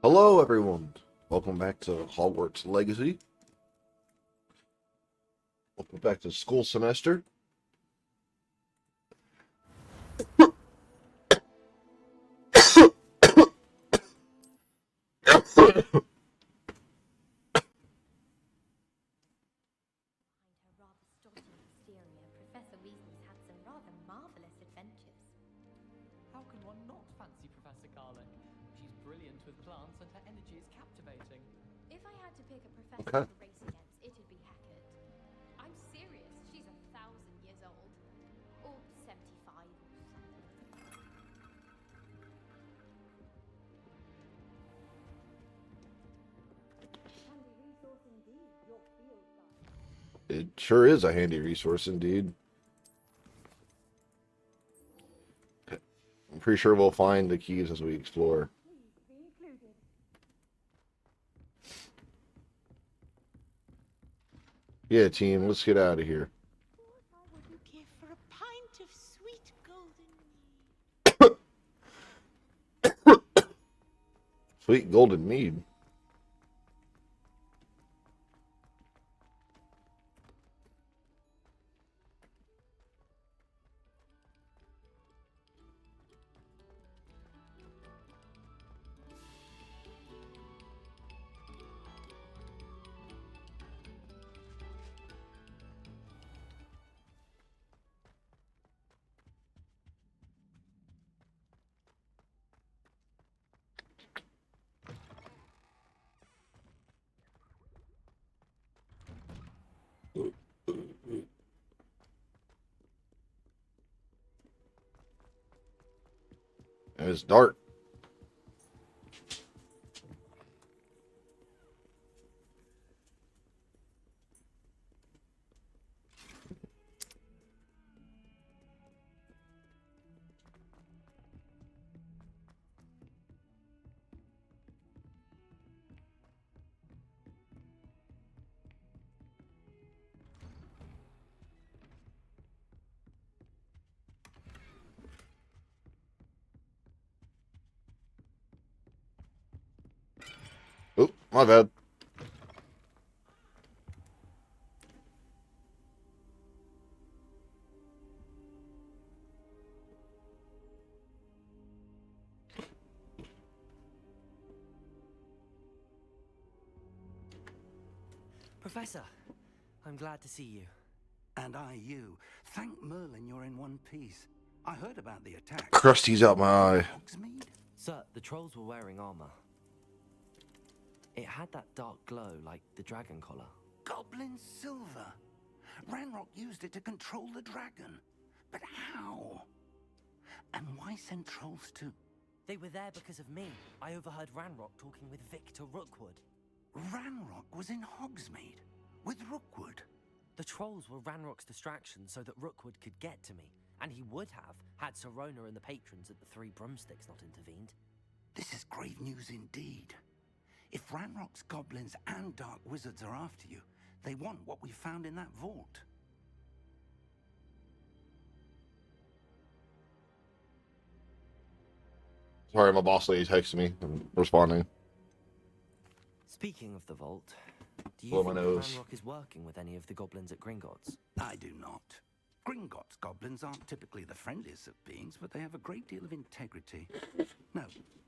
Hello, everyone. Welcome back to Hogwarts Legacy. Welcome back to school semester. Behind her rather stodgy exterior, Professor Weasley's had some rather marvelous adventures. How can one not fancy Professor Garlick? She's brilliant with plants and her energy is captivating. If I had to pick a professor Okay. to race against, it'd be Hackett. I'm serious, she's 1,000 years old. Or 75 or something. Handy resource indeed, your field guide. It sure is a handy resource indeed. I'm pretty sure we'll find the keys as we explore. Please be included. Yeah, team, let's get out of here. What I wouldn't give for a pint of sweet golden mead. Sweet golden mead. And it's dark. Oh, my bad. Professor, I'm glad to see you. And I you. Thank Merlin you're in one piece. I heard about the attack. Crusty's out my eye. Hogsmeade? Sir, the trolls were wearing armor. It had that dark glow like the dragon collar. Goblin silver. Ranrock used it to control the dragon. But how? And why send trolls too? They were there because of me. I overheard Ranrock talking with Victor Rookwood. Ranrock was in Hogsmeade with Rookwood. The trolls were Ranrock's distraction so that Rookwood could get to me. And he would have had Sirona and the patrons at the Three Broomsticks not intervened. This is grave news indeed. If Ranrock's goblins and dark wizards are after you, they want what we found in that vault. Sorry, my boss lady texted me. I'm responding. Speaking of the vault, do you Blow my think nose. Ranrock is working with any of the goblins at Gringotts? I do not. Gringotts goblins aren't typically the friendliest of beings, but they have a great deal of integrity. No,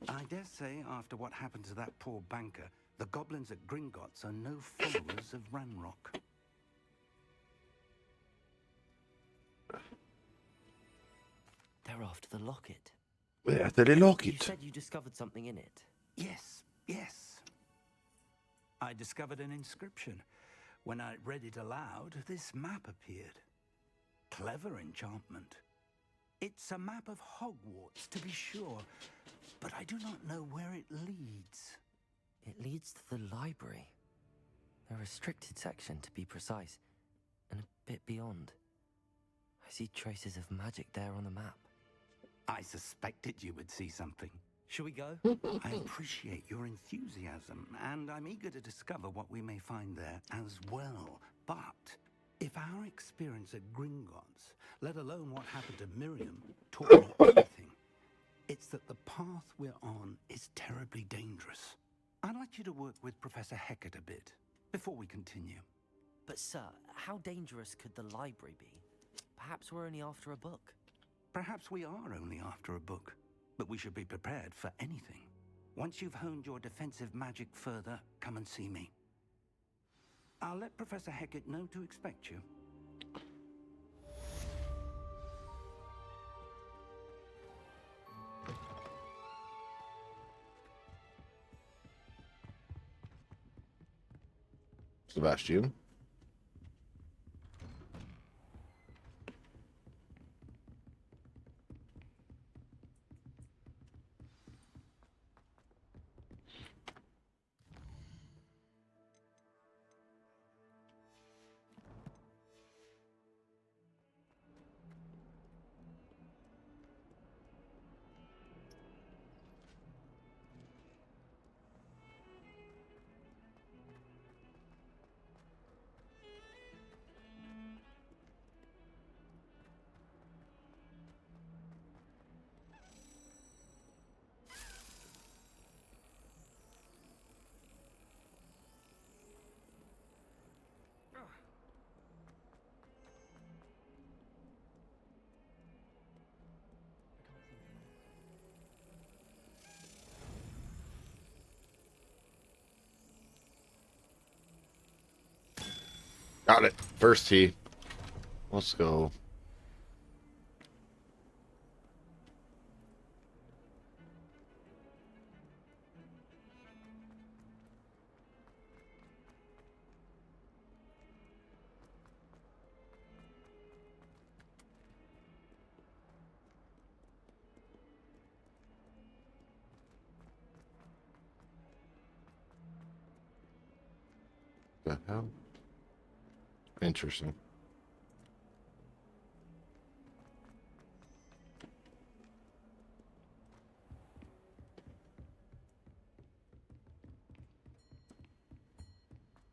I dare say after what happened to that poor banker, the goblins at Gringotts are no followers of Ranrock. They're after the locket. Yeah, they lock You it. said you discovered something in it. Yes. I discovered an inscription. When I read it aloud, this map appeared. Clever enchantment. It's a map of Hogwarts, to be sure, but I do not know where it leads. It leads to the library. A restricted section, to be precise, and a bit beyond. I see traces of magic there on the map. I suspected you would see something. Shall we go? I appreciate your enthusiasm, and I'm eager to discover what we may find there as well. But if our experience at Gringotts, let alone what happened to Miriam, taught me anything, it's that the path we're on is terribly dangerous. I'd like you to work with Professor Hecat a bit before we continue. But sir, how dangerous could the library be? Perhaps we're only after a book. Perhaps we are only after a book, but we should be prepared for anything. Once you've honed your defensive magic further, come and see me. I'll let Professor Hecat know to expect you. Sebastian. Got it. First tee. Let's go. The hell? Interesting.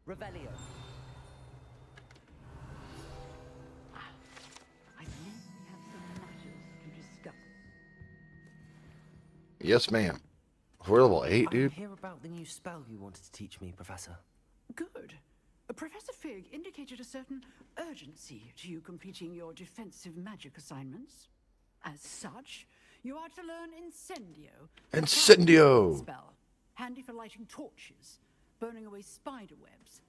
Revelio. I believe we have some matters to discuss. Yes, ma'am. We're level 8, I dude. hear about the new spell you wanted to teach me, Professor. Good. Professor Fig indicated a certain urgency to you completing your defensive magic assignments. As such, you are to learn Incendio. a Incendio! spell, handy for lighting torches, burning away spider webs,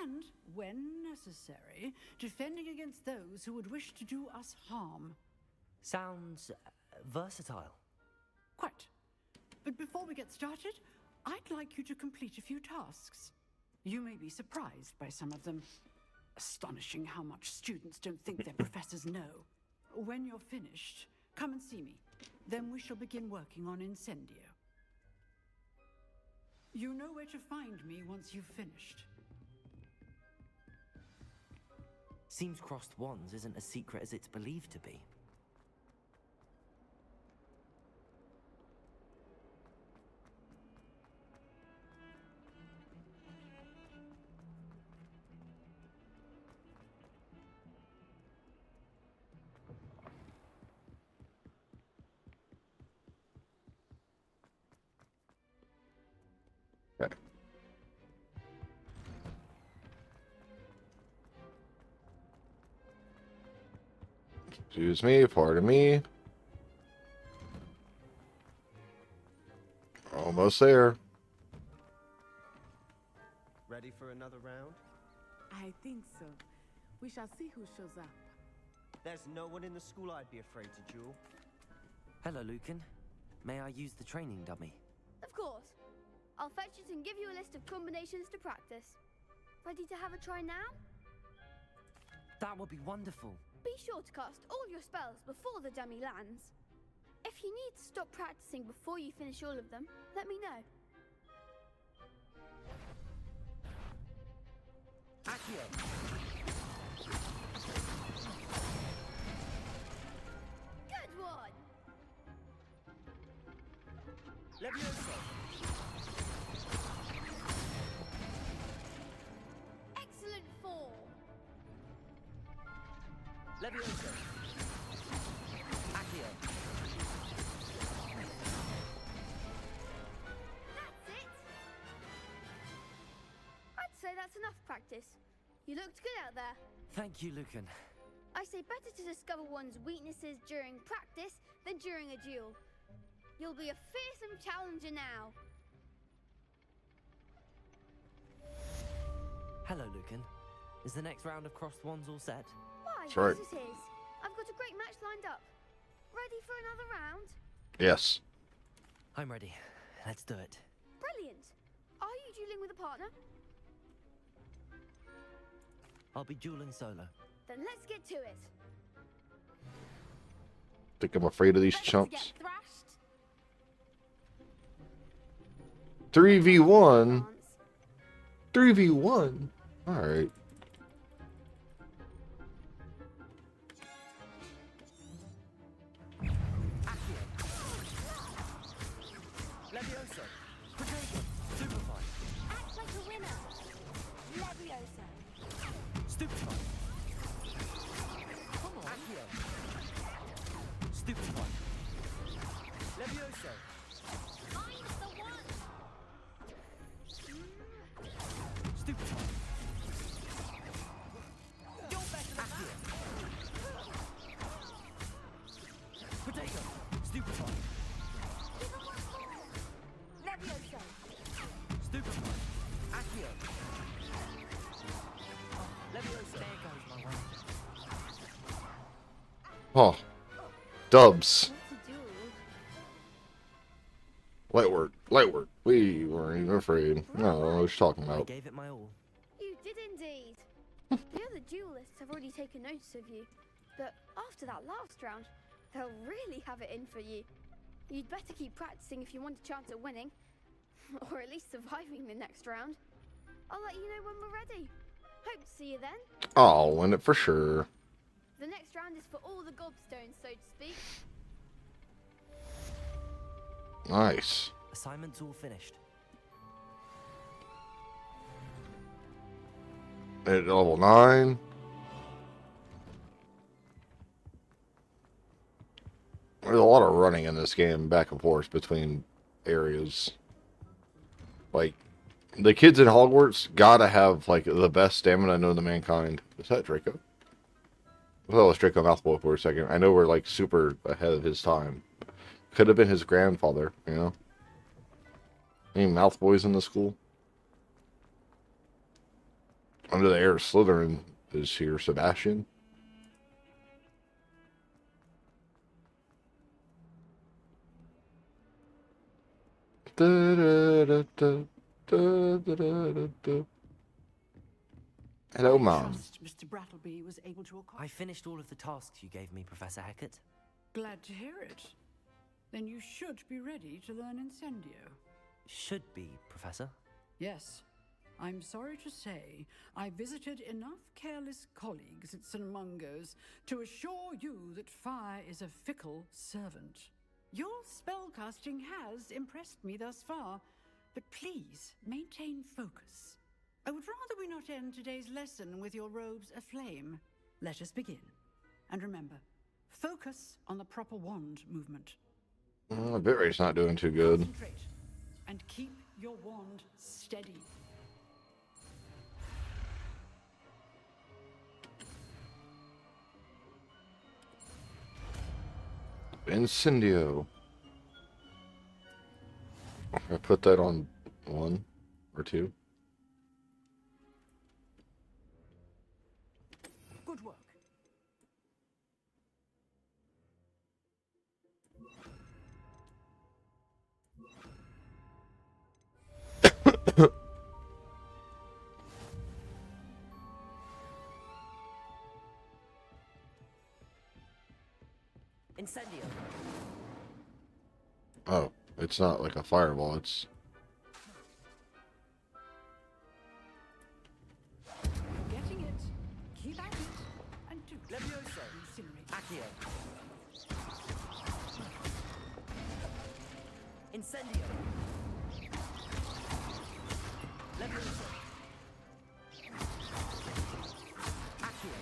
and, when necessary, defending against those who would wish to do us harm. Sounds versatile. Quite. But before we get started, I'd like you to complete a few tasks. You may be surprised by some of them. Astonishing how much students don't think their professors know. When you're finished, come and see me. Then we shall begin working on Incendio. You know where to find me once you've finished. Seems crossed wands isn't as secret as it's believed to be. Okay. Excuse me, pardon me. Almost there. Ready for another round? I think so. We shall see who shows up. There's no one in the school I'd be afraid to duel. Hello, Lucan. May I use the training dummy? Of course. I'll fetch it and give you a list of combinations to practice. Ready to have a try now? That would be wonderful. Be sure to cast all your spells before the dummy lands. If you need to stop practicing before you finish all of them, let me know. Accio. Good one! Levioso. Excellent form! Levioso. Accio. That's it! That's enough practice. You looked good out there. Thank you, Lucan. I say better to discover one's weaknesses during practice than during a duel. You'll be a fearsome challenger now. Hello, Lucan. Is the next round of crossed wands all set? Why, That's right. yes it is. I've got a great match lined up. Ready for another round? Yes. I'm ready. Let's do it. Brilliant. Are you dueling with a partner? I'll be dueling solo. Then let's get to it. Think I'm afraid of these Ready to chumps. get thrashed? 3v1. Chance. 3v1. All right. Levioso. Potato. Stupefy. Act like a winner. Leviosa. Stupefy. Come on. Accio. Stupefy. Levioso. Find the one. Stupefy. You're better than Accio. Potato. Stupefy. Leviosa. Stupefy. Accio. Levioso. There goes my round. Oh, dubs. What's a duel? Light work. Light work. We weren't even afraid. No, what was she talking I about? gave it my all. You did indeed. The other duelists have already taken notice of you, but after that last round, they'll really have it in for you. You'd better keep practicing if you want a chance at winning, or at least surviving the next round. I'll let you know when we're ready. Hope to see you then. I'll win it for sure. The next round is for all the gobstones, so to speak. Nice. Assignment's all finished. At level 9. There's a lot of running in this game, back and forth between areas. Like, the kids in Hogwarts gotta have, like, the best stamina known to mankind. Is that Draco? I thought it was Draco Malfoy for a second. I know we're, like, super ahead of his time. Could have been his grandfather, you know? Any Malfoys in the school? Under the air of Slytherin is here Sebastian. Hello, I Mom. trust Mr. Brattleby was able to I finished all of the tasks you gave me, Professor Hecat. Glad to hear it. Then you should be ready to learn Incendio. Should be, Professor. Yes. I'm sorry to say, I visited enough careless colleagues at St. Mungo's to assure you that fire is a fickle servant. Your spellcasting has impressed me thus far, but please maintain focus. I would rather we not end today's lesson with your robes aflame. Let us begin. And remember, focus on the proper wand movement. I bet Ray's not doing too good. Concentrate and keep your wand steady. Incendio. I put that on 1 or 2. Good work. Incendio. Oh, it's not like a fireball, it's... Getting it. Keep at it. And do Levioso. incinerate. Accio. Incendio. Levioso. Accio.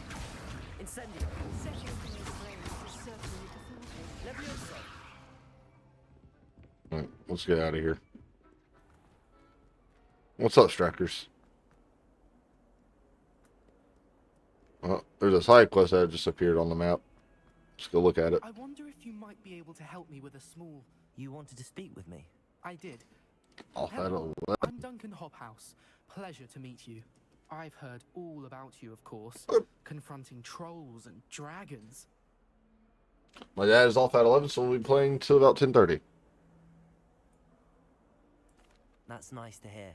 Incendio. Setting things ablaze is certainly cathartic. Levioso. Alright, let's get out of here. What's up, Strikers? Well, there's a side quest that just appeared on the map. Just go look at it. I wonder if you might be able to help me with a small... You wanted to speak with me? I did. Off at Hello, 11. I'm Duncan Hobhouse. Pleasure to meet you. I've heard all about you, of course. Confronting trolls and dragons. My dad is off at 11, so we'll be playing till about 10:30. That's nice to hear.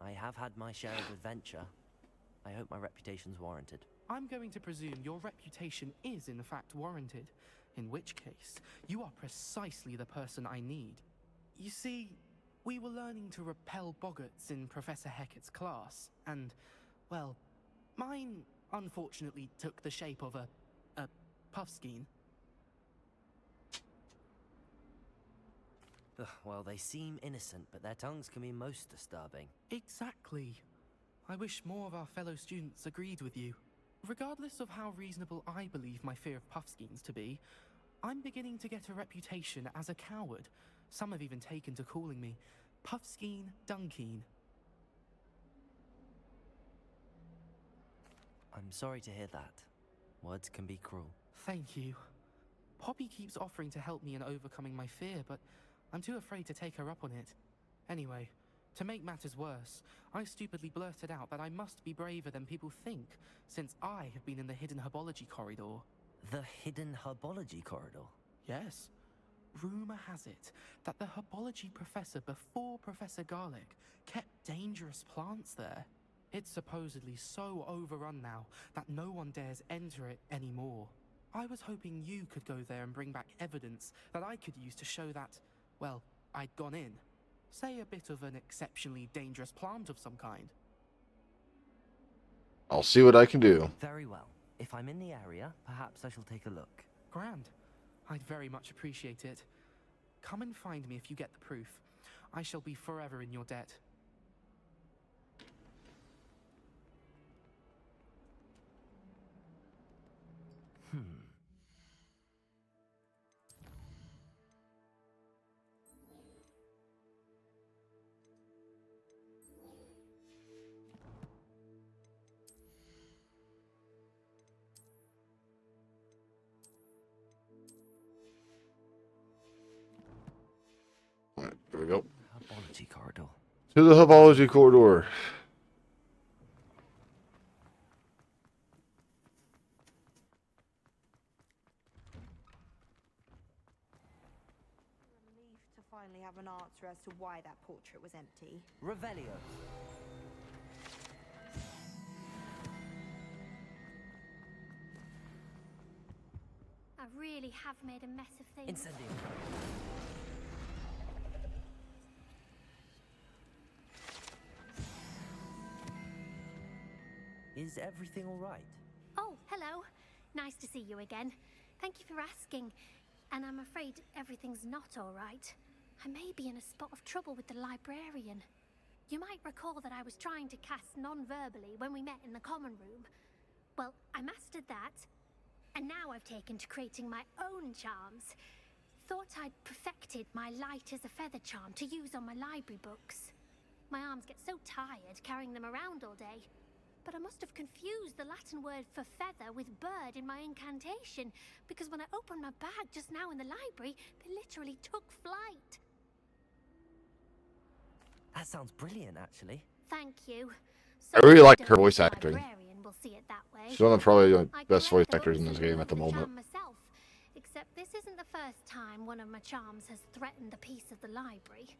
I have had my share of adventure. I hope my reputation's warranted. I'm going to presume your reputation is in fact warranted. In which case, you are precisely the person I need. You see, we were learning to repel boggarts in Professor Hecat's class, and, well, mine unfortunately took the shape of a puffskein. Ugh, well, they seem innocent, but their tongues can be most disturbing. Exactly. I wish more of our fellow students agreed with you. Regardless of how reasonable I believe my fear of puffskeins to be, I'm beginning to get a reputation as a coward. Some have even taken to calling me Puffskein Dunkeen. I'm sorry to hear that. Words can be cruel. Thank you. Poppy keeps offering to help me in overcoming my fear, but I'm too afraid to take her up on it. Anyway, to make matters worse, I stupidly blurted out that I must be braver than people think, since I have been in the hidden herbology corridor. The hidden herbology corridor? Yes. Rumor has it that the herbology professor before Professor Garlic kept dangerous plants there. It's supposedly so overrun now that no one dares enter it anymore. I was hoping you could go there and bring back evidence that I could use to show that, well, I'd gone in. Say a bit of an exceptionally dangerous plant of some kind. I'll see what I can do. Very well. If I'm in the area, perhaps I shall take a look. Grand. I'd very much appreciate it. Come and find me if you get the proof. I shall be forever in your debt. Alright, there we go. Herbology corridor. To the herbology corridor. Relieved to finally have an answer as to why that portrait was empty. Revelio. I really have made a mess of things. Incendio. Is everything all right? Oh, hello. Nice to see you again. Thank you for asking. And I'm afraid everything's not all right. I may be in a spot of trouble with the librarian. You might recall that I was trying to cast non-verbally when we met in the common room. Well, I mastered that. And now I've taken to creating my own charms. Thought I'd perfected my light as a feather charm to use on my library books. My arms get so tired carrying them around all day. But I must have confused the Latin word for feather with bird in my incantation, because when I opened my bag just now in the library, they literally took flight. That sounds brilliant, actually. Thank you. I really like don't her think voice the acting. librarian will see it that way. She's one of probably the I best voice collect actors in books this and game at the remove moment. charm myself, except this isn't the first time one of my charms has threatened the peace of the library.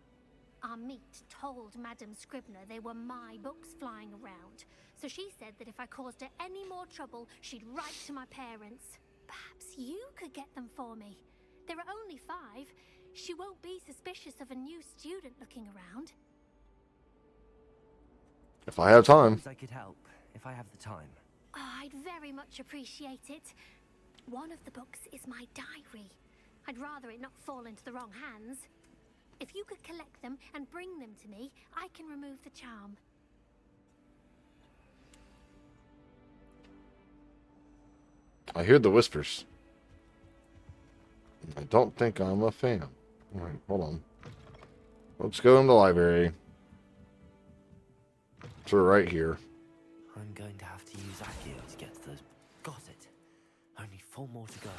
Our meet told Madame Scribner they were my books flying around, so she said that if I caused her any more trouble, she'd write to my parents. Perhaps you could get them for me. There are only 5. She won't be suspicious of a new student looking around. If I have time. Suppose I could help, if I have the time. Oh, I'd very much appreciate it. One of the books is my diary. I'd rather it not fall into the wrong hands. If you could collect them and bring them to me, I can remove the charm. I hear the whispers. I don't think I'm a fan. Alright, hold on. Let's go in the library. So we're right here. I'm going to have to use Accio to get to those 4 more to go.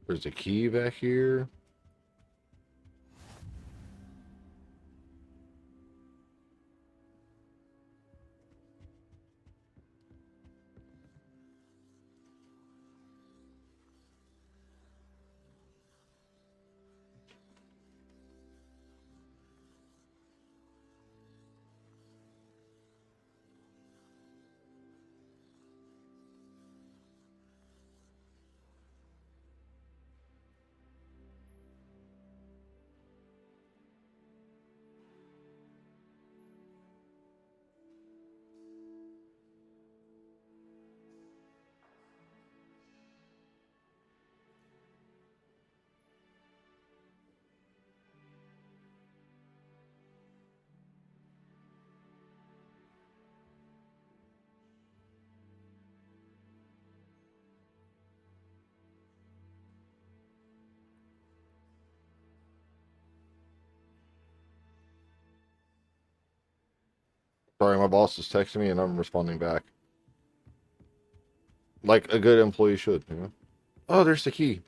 There's a key back here. Sorry, my boss is texting me and I'm responding back. Like a good employee should, you know? Oh, there's the key.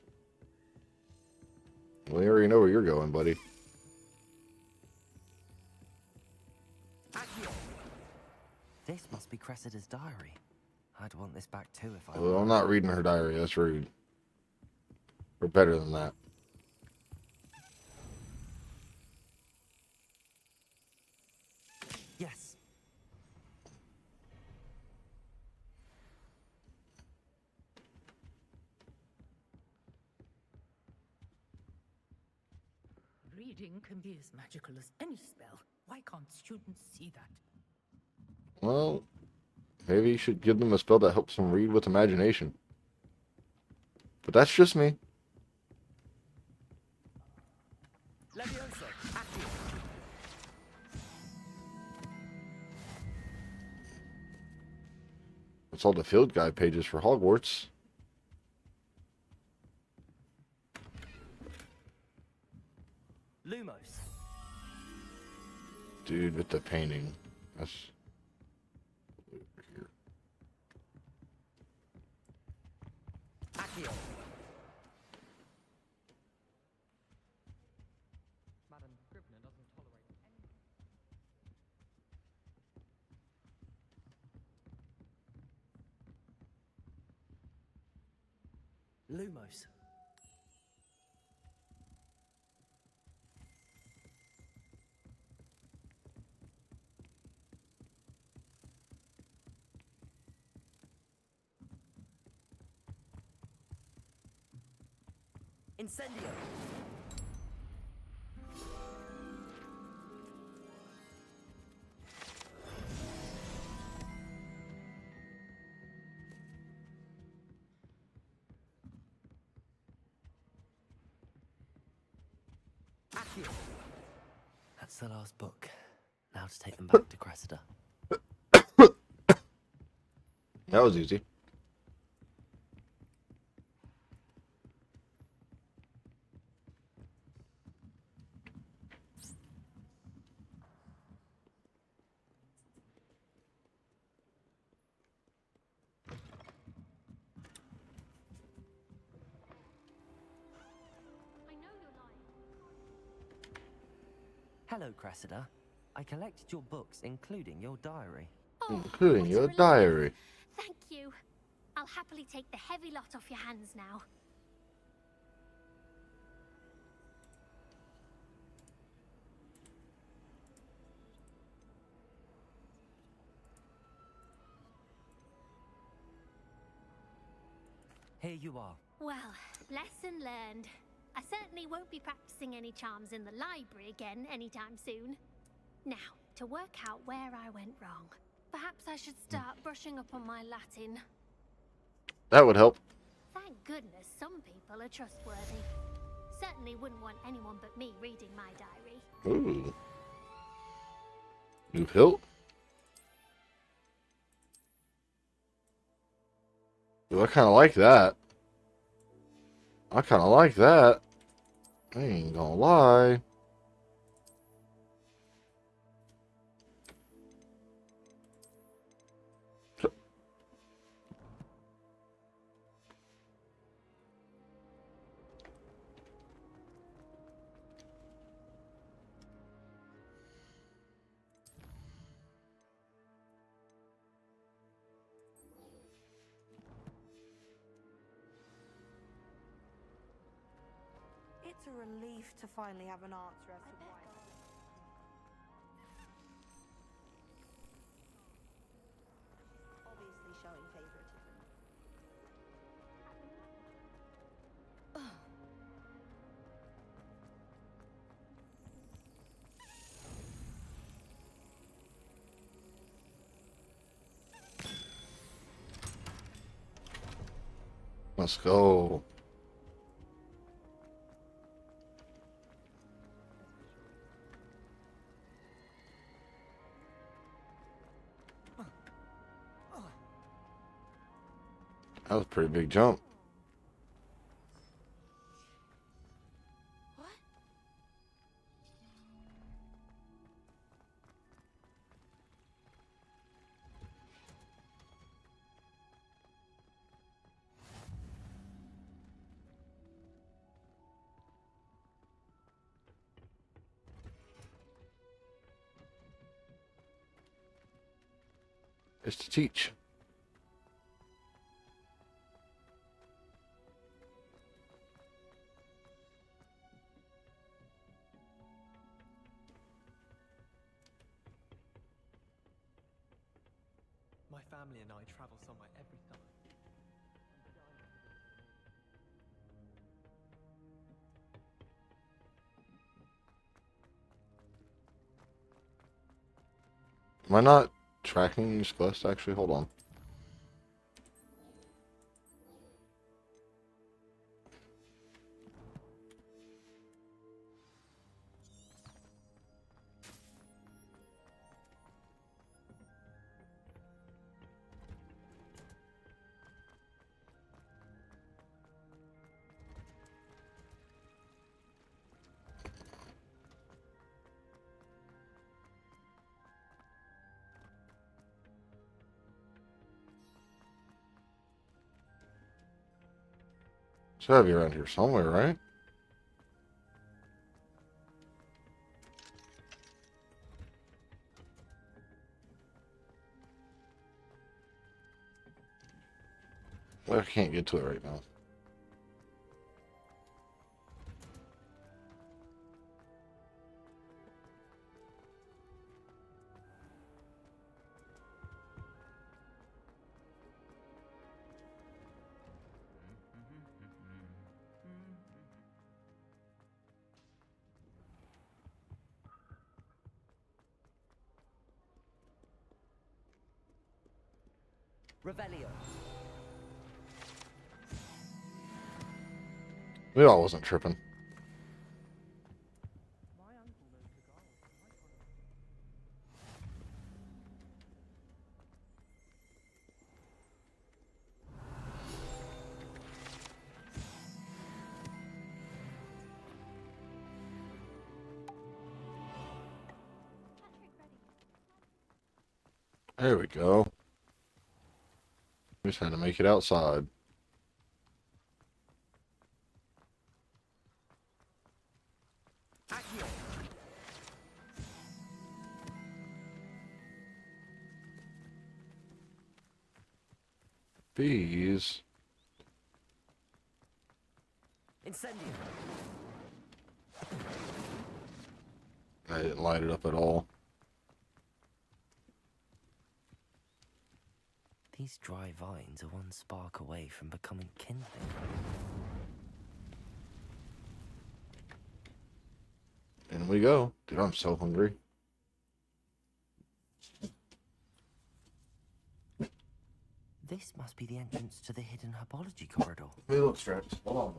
Well, you already know where you're going, buddy. This must be Cressida's diary. I'd want this back too if I Well, I'm not reading her diary. That's rude. We're better than that. Yes. Reading can be as magical as any spell. Why can't students see that? Well, maybe you should give them a spell that helps them read with imagination. But that's just me. Leviosa, Accio. That's all the field guide pages for Hogwarts. Lumos. Dude, with the painting. That's... over here. Accio. Madam Scrivener doesn't tolerate any... Lumos. Incendio. Accio. That's the last book. Now to take them back to Cressida. That was easy. I know you're lying. Hello, Cressida. I collected your books, including your diary. Oh, Including what a your relief. diary. Thank you. I'll happily take the heavy lot off your hands now. Here you are. Well, lesson learned. I certainly won't be practicing any charms in the library again anytime soon. Now, to work out where I went wrong. Perhaps I should start brushing up on my Latin. That would help. Thank goodness some people are trustworthy. Certainly wouldn't want anyone but me reading my diary. Ooh. New hilt? Ooh, I kind of like that. I kind of like that. I ain't gonna lie. It's a relief to finally have an answer as to why. Obviously showing favoritism. Let's go. That was a pretty big jump. What? It's to teach. My family and I travel somewhere every summer. Am I not tracking this quest? Actually, hold on. It's gotta be around here somewhere, right? Well, I can't get to it right now. Revelio. We all wasn't tripping. There we go. We just had to make it outside. Bees. Incendio. I didn't light it up at all. These dry vines are one spark away from becoming kindling. In we go. Dude, I'm so hungry. This must be the entrance to the hidden herbology corridor. Hey, look, Straps. Hold on.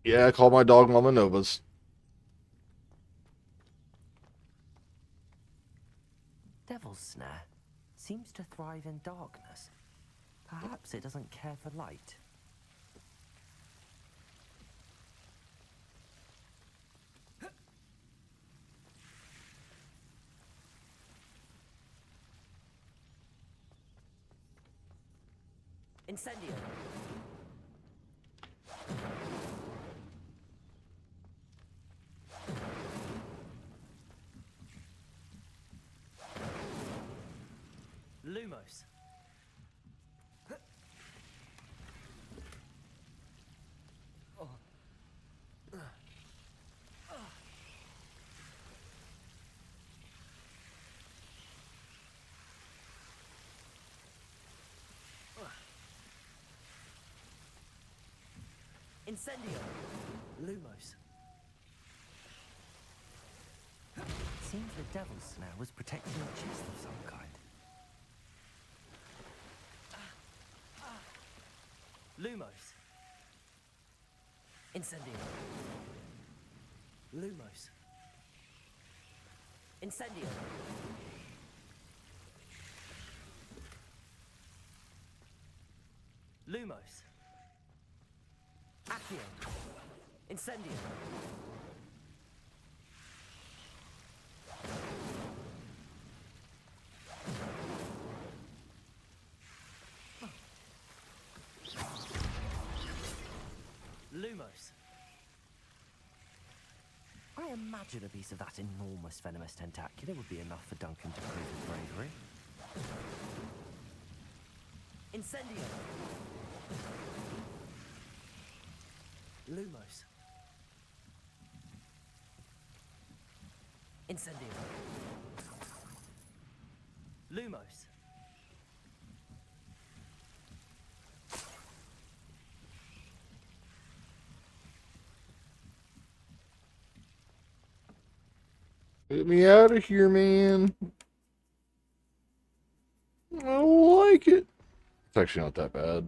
Yeah, I call my dog Mama Novas. Devil's Snare seems to thrive in darkness. Perhaps it doesn't care for light. Incendio! Lumos! Incendio! Lumos. Seems the Devil's Snare was protecting a chest of some kind. Lumos. Incendio. Lumos. Incendio. Lumos. Accio. Incendio. Lumos. I imagine a piece of that enormous venomous tentacular would be enough for Duncan to prove his bravery. Incendio. Lumos. Incendio. Lumos. Get me out of here, man. I don't like it. It's actually not that bad.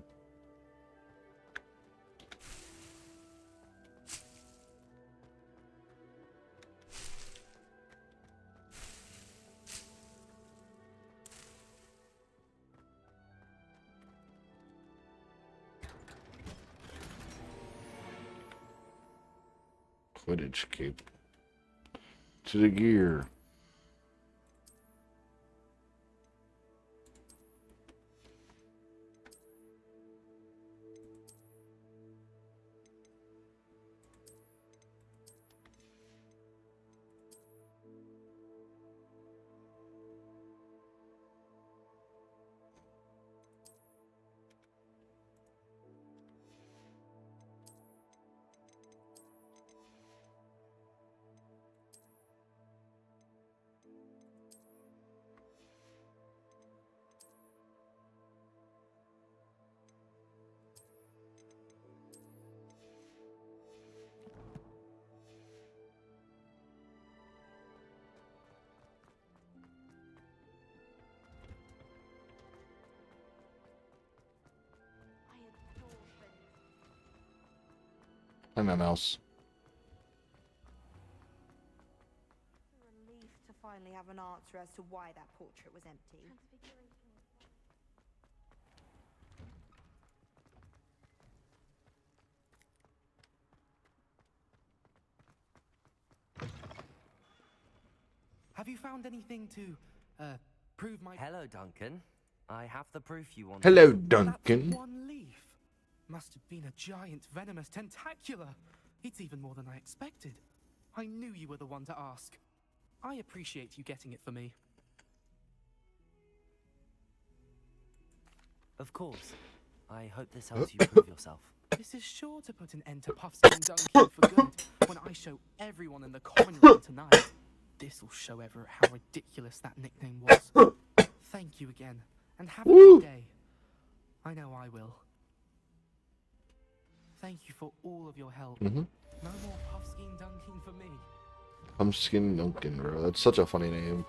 Quidditch cape. To the gear. Hi, my mouse. A relief to finally have an answer as to why that portrait was empty. Have you found anything to, prove my... Hello, Duncan. I have the proof you wanted. Hello, That's Duncan. one leaf. Must have been a giant venomous tentacular. It's even more than I expected. I knew you were the one to ask. I appreciate you getting it for me. Of course. I hope this helps you prove yourself. This is sure to put an end to Puffskin Duncan for good when I show everyone in the common room tonight. This'll show Everett how ridiculous that nickname was. Thank you again, and have a good day. I know I will. Thank you for all of your help. No more Puffskin Duncan for me. Pumpkin Duncan, bro. That's such a funny name.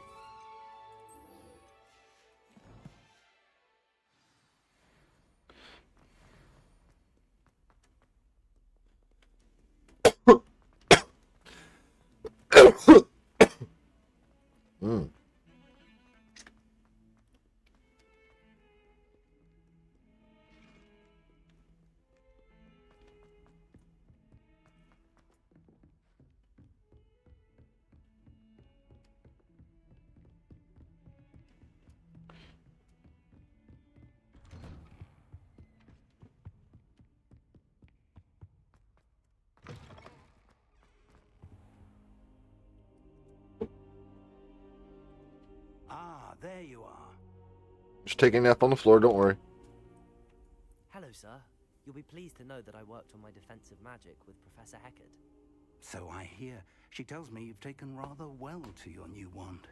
there you are. Just take a nap on the floor, don't worry. Hello, sir. You'll be pleased to know that I worked on my defensive magic with Professor Heckard. So I hear. She tells me you've taken rather well to your new wand.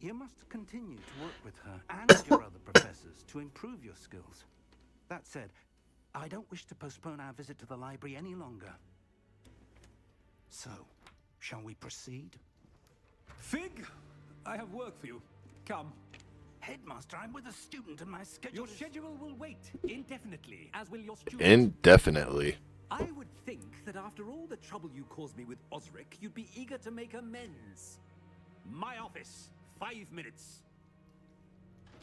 You must continue to work with her and your other professors to improve your skills. That said, I don't wish to postpone our visit to the library any longer. So, shall we proceed? Fig, I have work for you. Come. Headmaster, I'm with a student and my schedule Your is... schedule will wait indefinitely, as will your student. Indefinitely. I would think that after all the trouble you caused me with Osric, you'd be eager to make amends. My office, 5 minutes.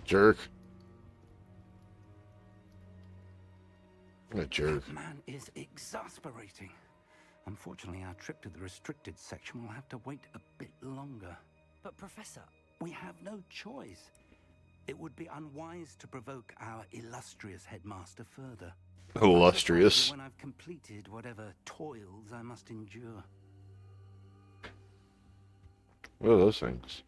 Jerk. What a jerk. That man is exasperating. Unfortunately, our trip to the restricted section will have to wait a bit longer. But, Professor... We have no choice. It would be unwise to provoke our illustrious headmaster further. Illustrious. When I've completed whatever toils I must endure. What are those things?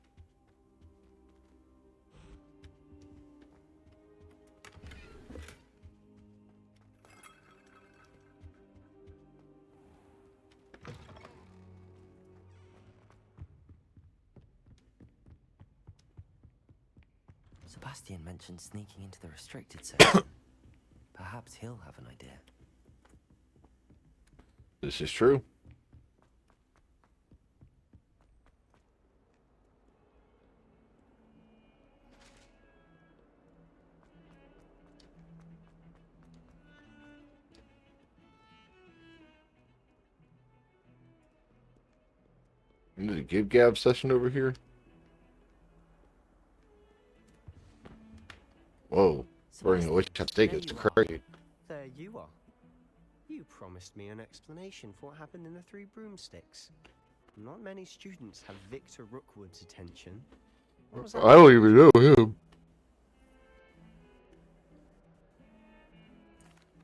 Sebastian mentioned sneaking into the restricted section. Perhaps he'll have an idea. This is true. Is it a give gab session over here? Whoa. Bringing a witch at stake is crazy. There you are. You promised me an explanation for what happened in the Three Broomsticks. Not many students have Victor Rookwood's attention. What was that? I don't even know him.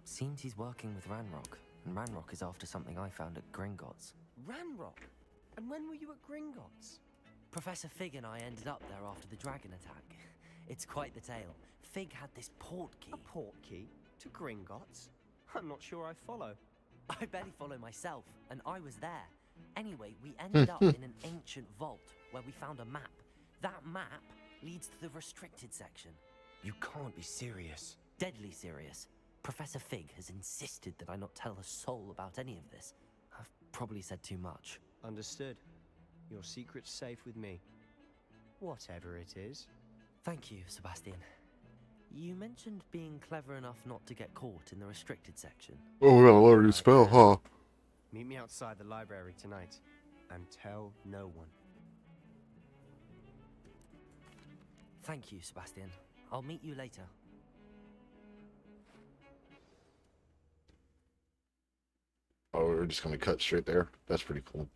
Seems he's working with Ranrock, and Ranrock is after something I found at Gringotts. Ranrock? And when were you at Gringotts? Professor Fig and I ended up there after the dragon attack. It's quite the tale. Fig had this port key. A port key? To Gringotts? I'm not sure I follow. I barely follow myself, and I was there. Anyway, we ended up in an ancient vault where we found a map. That map leads to the restricted section. You can't be serious. Deadly serious. Professor Fig has insisted that I not tell a soul about any of this. I've probably said too much. Understood. Your secret's safe with me. Whatever it is. Thank you, Sebastian. You mentioned being clever enough not to get caught in the restricted section. Oh, we gotta learn a new spell, huh? Meet me outside the library tonight, and tell no one. Thank you, Sebastian. I'll meet you later. Oh, we're just gonna cut straight there. That's pretty cool.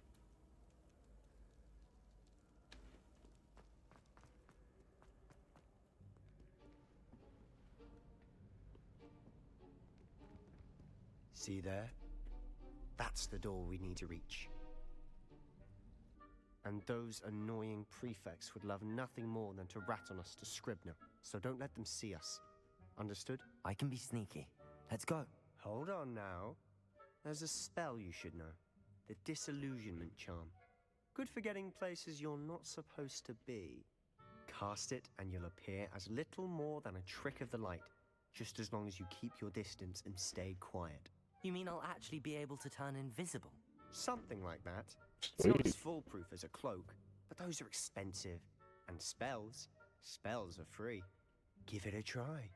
See there? That's the door we need to reach. And those annoying prefects would love nothing more than to rat on us to Scribner, so don't let them see us. Understood? I can be sneaky. Let's go. Hold on now. There's a spell you should know. The Disillusionment Charm. Good for getting places you're not supposed to be. Cast it and you'll appear as little more than a trick of the light, just as long as you keep your distance and stay quiet. You mean I'll actually be able to turn invisible? Something like that. It's not as foolproof as a cloak, but those are expensive. And spells are free. Give it a try.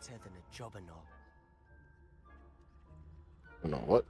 Than a jobber knob. No, what?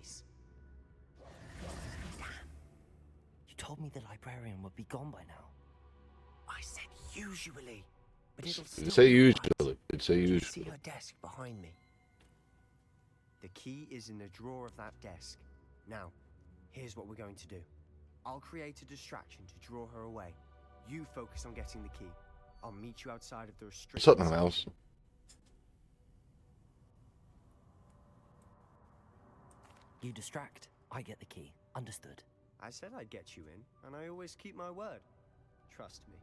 place. You told me the librarian would be gone by now. I said usually, but it'll It still say be right. usually. It say Do you usually. see her desk behind me? The key is in the drawer of that desk. Now, here's what we're going to do. I'll create a distraction to draw her away. You focus on getting the key. I'll meet you outside of the restricted Something section. else. You distract, I get the key. Understood. I said I'd get you in, and I always keep my word. Trust me.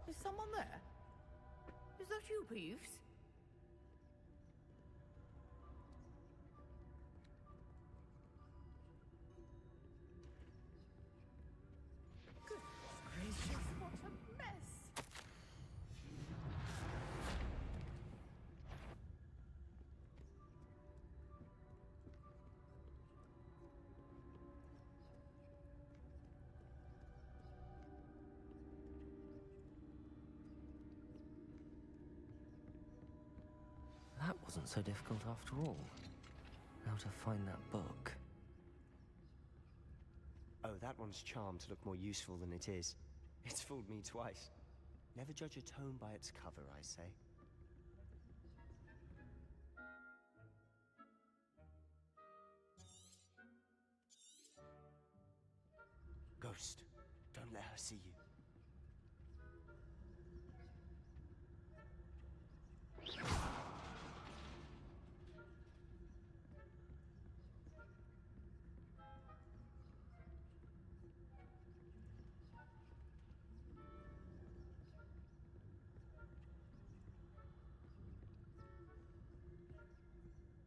Is someone there? Is that you, Peeves? Goodness gracious, what a mess! That wasn't so difficult after all. How to find that book. Oh, that one's charmed to look more useful than it is. It's fooled me twice. Never judge a tome by its cover, I say. Ghost, don't let her see you.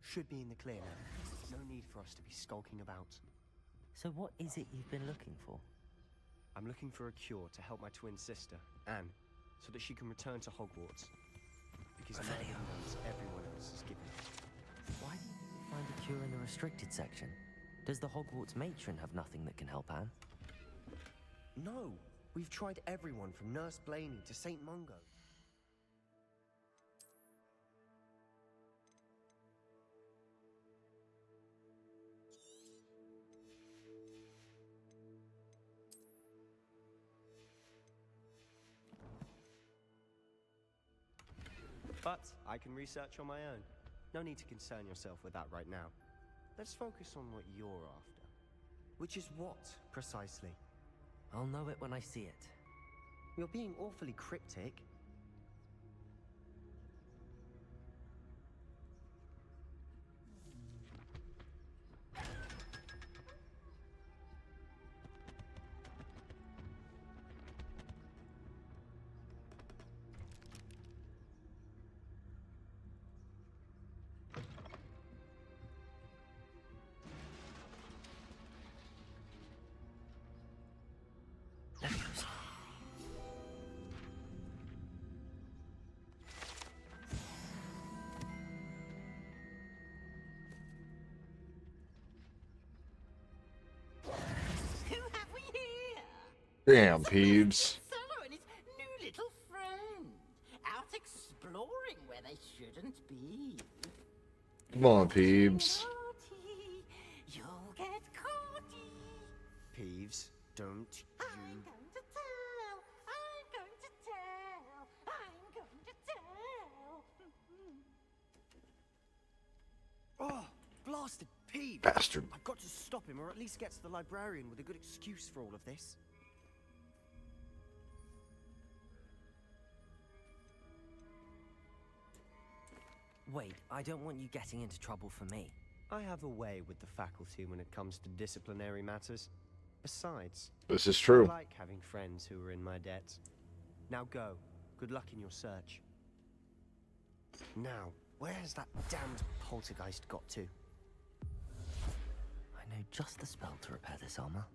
Should be in the clear now. No need for us to be skulking about. So what is it you've been looking for? I'm looking for a cure to help my twin sister, Anne, so that she can return to Hogwarts. Because nobody knows everyone else is given it. Why didn't you find a cure in the restricted section? Does the Hogwarts matron have nothing that can help Anne? No! We've tried everyone from Nurse Blaney to St. Mungo. But I can research on my own. No need to concern yourself with that right now. Let's focus on what you're after. Which is what, precisely? I'll know it when I see it. You're being awfully cryptic. Who have we here? Damn, Peeves. Solo and his new little friend. Out exploring where they shouldn't be. Come on, Peeves. Naughty. You'll get caughty. Peeves, don't you... I'm going to tell. I'm going to tell. I'm going to tell. Oh, blasted Peeves! Bastard. I've got to stop him, or at least get to the librarian with a good excuse for all of this. Wait, I don't want you getting into trouble for me. I have a way with the faculty when it comes to disciplinary matters. Besides, This is true. I like having friends who are in my debt. Now go. Good luck in your search. Now, where has that damned poltergeist got to? I know just the spell to repair this armor.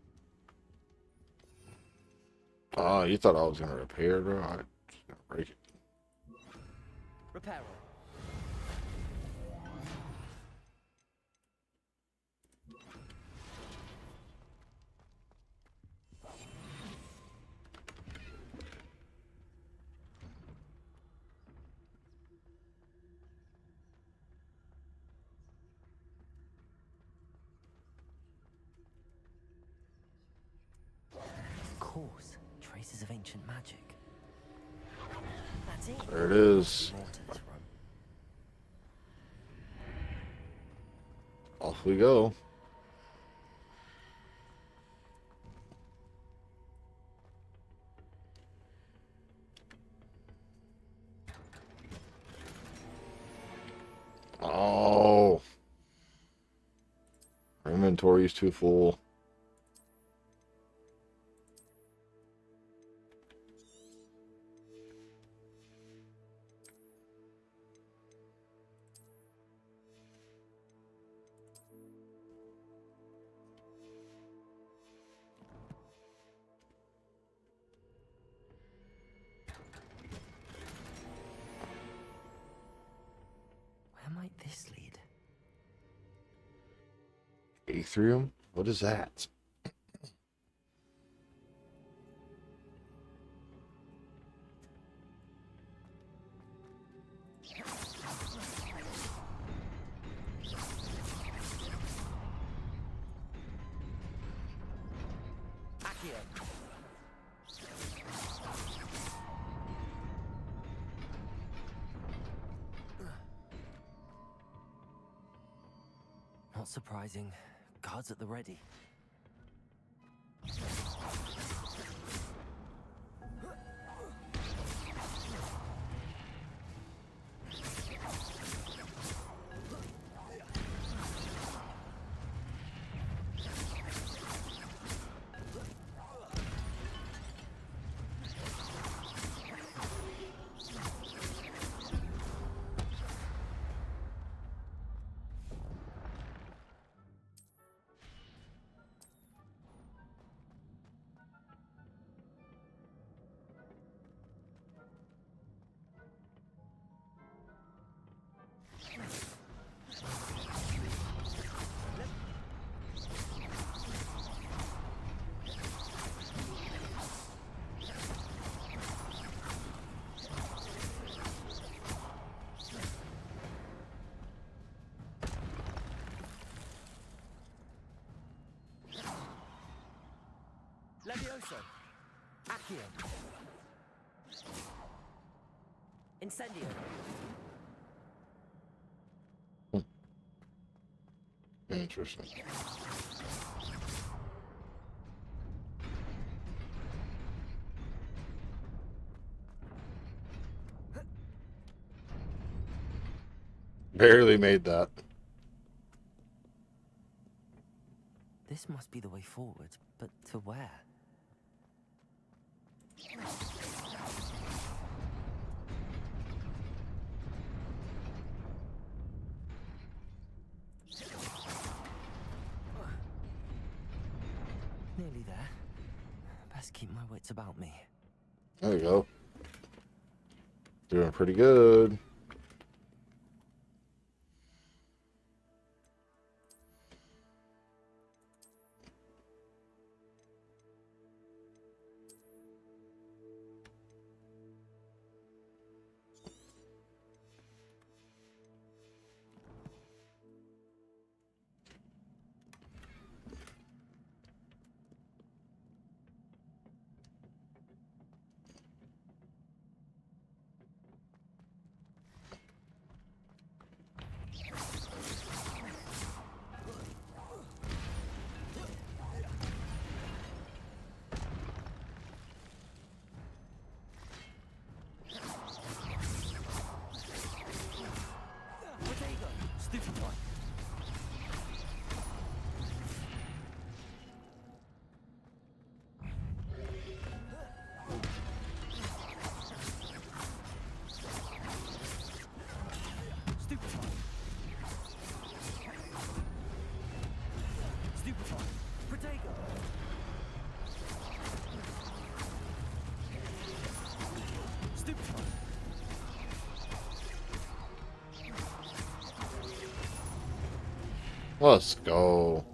Oh, you thought I was gonna repair it, bro? I just gonna break it. Repairer, traces of ancient magic. That's it. There it is. More to this room. Off we go. Oh. Our inventory's too full. Where might this lead? Aetherium? What is that? Not surprising. Guards at the ready. Levioso. Accio. Incendio. Interesting. Barely made that. This must be the way forward, but to where? Nearly there. Best keep my wits about me. There you go. Doing pretty good. Let's go.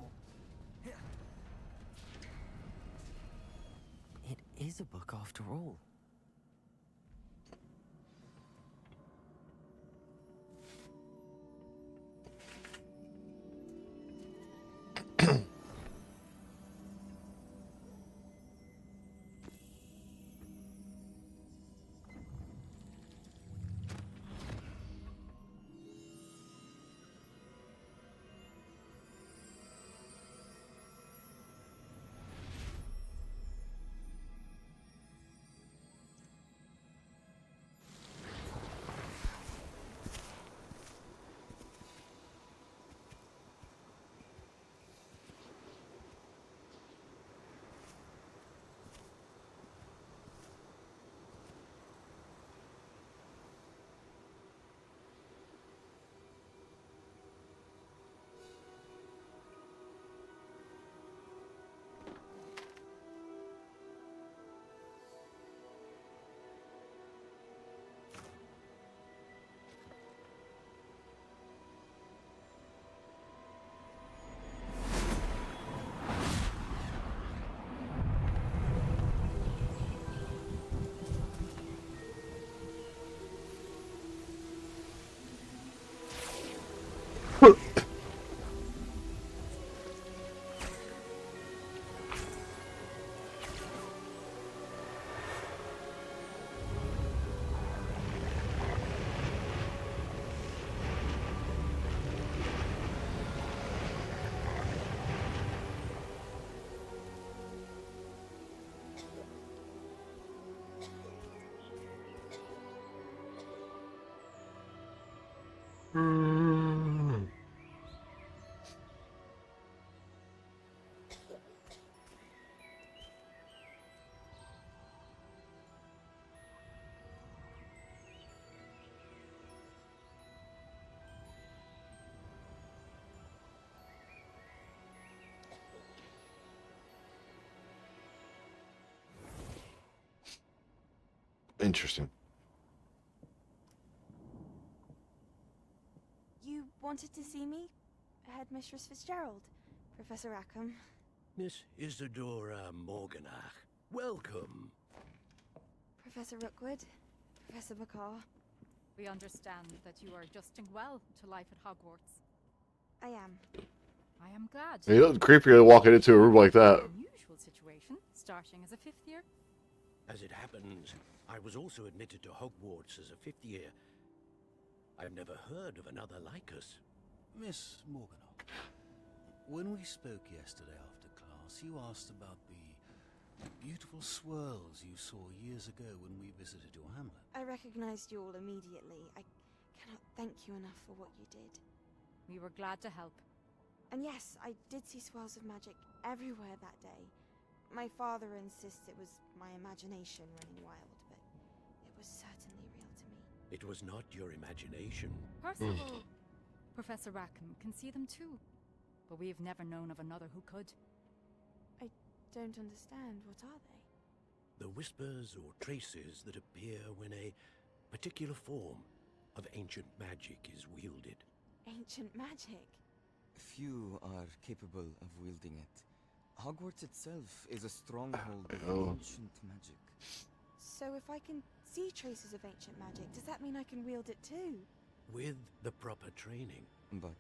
It is a book after all. Interesting. You wanted to see me? Headmistress Fitzgerald, Professor Rackham. Miss Isadora Morganach, welcome. Professor Rookwood, Professor Bakar. We understand that you are adjusting well to life at Hogwarts. I am. I am glad. It looked creepier walking into a room like that. Unusual situation, starting as a 5th year. As it happens, I was also admitted to Hogwarts as a 5th year. I've never heard of another like us. Miss Morganock, when we spoke yesterday after class, you asked about the beautiful swirls you saw years ago when we visited your hamlet. I recognized you all immediately. I cannot thank you enough for what you did. We were glad to help. And yes, I did see swirls of magic everywhere that day. My father insists it was my imagination running wild, but it was certainly real to me. It was not your imagination. Percival, Professor Rackham can see them too, but we've never known of another who could. I don't understand. What are they? The whispers or traces that appear when a particular form of ancient magic is wielded. Ancient magic? Few are capable of wielding it. Hogwarts itself is a stronghold of ancient magic. So if I can see traces of ancient magic, does that mean I can wield it too? With the proper training. But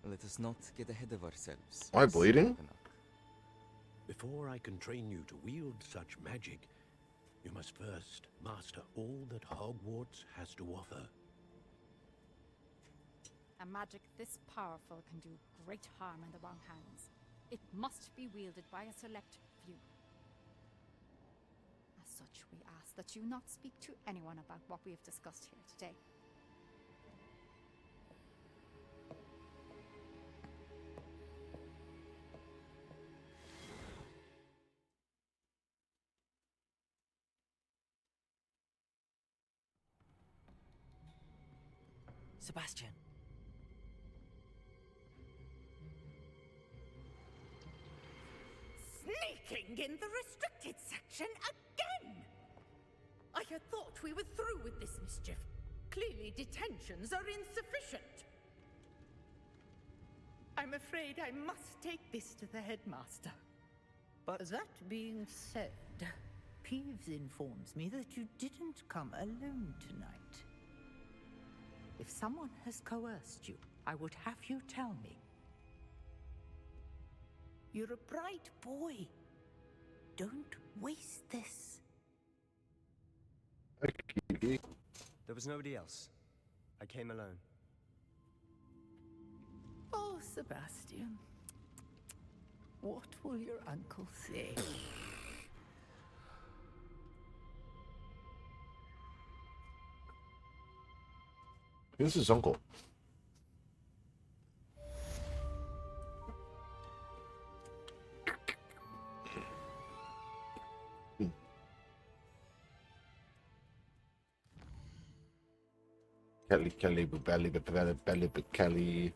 let us not get ahead of ourselves. Am I bleeding? Before I can train you to wield such magic, you must first master all that Hogwarts has to offer. A magic this powerful can do great harm in the wrong hands. It must be wielded by a select few. As such, we ask that you not speak to anyone about what we have discussed here today. Sebastian. Sneaking in the restricted section again! I had thought we were through with this mischief. Clearly detentions are insufficient. I'm afraid I must take this to the headmaster. But that being said, Peeves informs me that you didn't come alone tonight. If someone has coerced you, I would have you tell me. You're a bright boy. Don't waste this. There was nobody else. I came alone. Oh, Sebastian. What will your uncle say? This is uncle. Kelly, Kelly.